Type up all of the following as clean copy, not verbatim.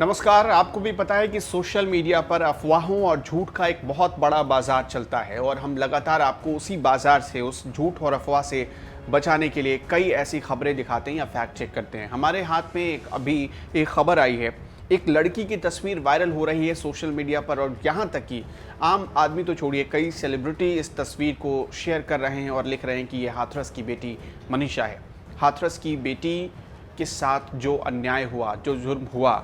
नमस्कार। आपको भी पता है कि सोशल मीडिया पर अफवाहों और झूठ का एक बहुत बड़ा बाजार चलता है और हम लगातार आपको उसी बाजार से, उस झूठ और अफवाह से बचाने के लिए कई ऐसी खबरें दिखाते हैं या फैक्ट चेक करते हैं। हमारे हाथ में अभी एक खबर आई है। एक लड़की की तस्वीर वायरल हो रही है सोशल मीडिया पर और यहाँ तक कि आम आदमी तो छोड़िए, कई सेलिब्रिटी इस तस्वीर को शेयर कर रहे हैं और लिख रहे हैं कि ये हाथरस की बेटी मनीषा है। हाथरस की बेटी के साथ जो अन्याय हुआ, जो जुर्म हुआ,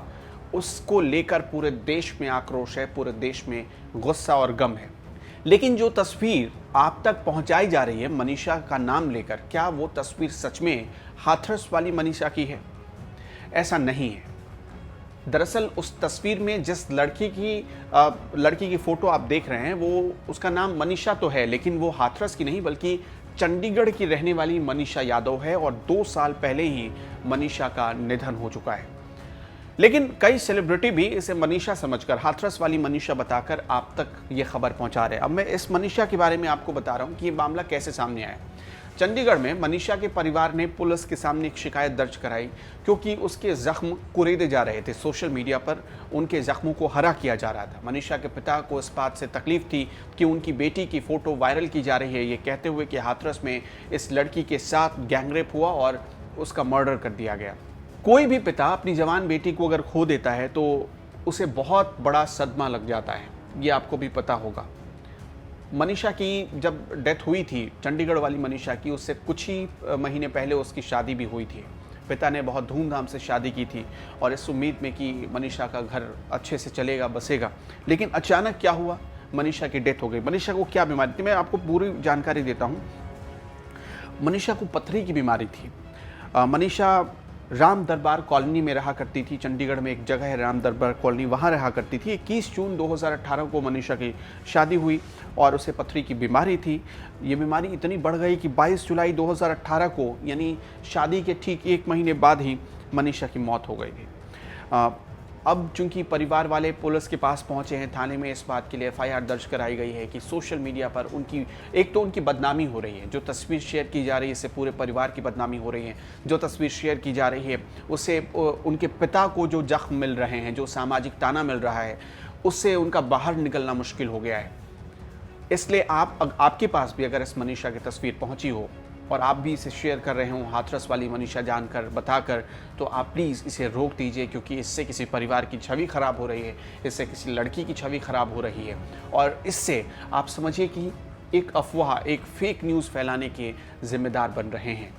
उसको लेकर पूरे देश में आक्रोश है, पूरे देश में गुस्सा और गम है। लेकिन जो तस्वीर आप तक पहुंचाई जा रही है मनीषा का नाम लेकर, क्या वो तस्वीर सच में हाथरस वाली मनीषा की है? ऐसा नहीं है। दरअसल उस तस्वीर में जिस लड़की की फोटो आप देख रहे हैं, वो उसका नाम मनीषा तो है, लेकिन वो हाथरस की नहीं बल्कि चंडीगढ़ की रहने वाली मनीषा यादव है और 2 साल पहले ही मनीषा का निधन हो चुका है। लेकिन कई सेलिब्रिटी भी इसे मनीषा समझकर, हाथरस वाली मनीषा बताकर आप तक ये खबर पहुंचा रहे हैं। अब मैं इस मनीषा के बारे में आपको बता रहा हूं कि ये मामला कैसे सामने आया। चंडीगढ़ में मनीषा के परिवार ने पुलिस के सामने एक शिकायत दर्ज कराई क्योंकि उसके जख्म कुरेदे जा रहे थे। सोशल मीडिया पर उनके जख्मों को हरा किया जा रहा था। मनीषा के पिता को इस बात से तकलीफ थी कि उनकी बेटी की फोटो वायरल की जा रही है, ये कहते हुए कि हाथरस में इस लड़की के साथ गैंगरेप हुआ और उसका मर्डर कर दिया गया। कोई भी पिता अपनी जवान बेटी को अगर खो देता है तो उसे बहुत बड़ा सदमा लग जाता है, ये आपको भी पता होगा। मनीषा की जब डेथ हुई थी, चंडीगढ़ वाली मनीषा की, उससे कुछ ही महीने पहले उसकी शादी भी हुई थी। पिता ने बहुत धूमधाम से शादी की थी और इस उम्मीद में कि मनीषा का घर अच्छे से चलेगा, बसेगा। लेकिन अचानक क्या हुआ, मनीषा की डेथ हो गई। मनीषा को क्या बीमारी थी, मैं आपको पूरी जानकारी देता हूँ। मनीषा को पथरी की बीमारी थी। मनीषा राम दरबार कॉलोनी में रहा करती थी। चंडीगढ़ में एक जगह है राम दरबार कॉलोनी, वहाँ रहा करती थी। 21 जून 2018 को मनीषा की शादी हुई और उसे पथरी की बीमारी थी। ये बीमारी इतनी बढ़ गई कि 22 जुलाई 2018 को, यानी शादी के ठीक 1 महीने बाद ही मनीषा की मौत हो गई थी। अब चूंकि परिवार वाले पुलिस के पास पहुंचे हैं, थाने में इस बात के लिए FIR दर्ज कराई गई है कि सोशल मीडिया पर उनकी बदनामी हो रही है। जो तस्वीर शेयर की जा रही है इससे पूरे परिवार की बदनामी हो रही है। जो तस्वीर शेयर की जा रही है उससे उनके पिता को जो जख्म मिल रहे हैं, जो सामाजिक ताना मिल रहा है, उससे उनका बाहर निकलना मुश्किल हो गया है। इसलिए आपके पास भी अगर इस मनीषा की तस्वीर पहुंची हो और आप भी इसे शेयर कर रहे हो हाथरस वाली मनीषा जानकर, बताकर, तो आप प्लीज़ इसे रोक दीजिए, क्योंकि इससे किसी परिवार की छवि खराब हो रही है, इससे किसी लड़की की छवि खराब हो रही है और इससे आप समझिए कि एक अफवाह, एक फेक न्यूज़ फैलाने के जिम्मेदार बन रहे हैं।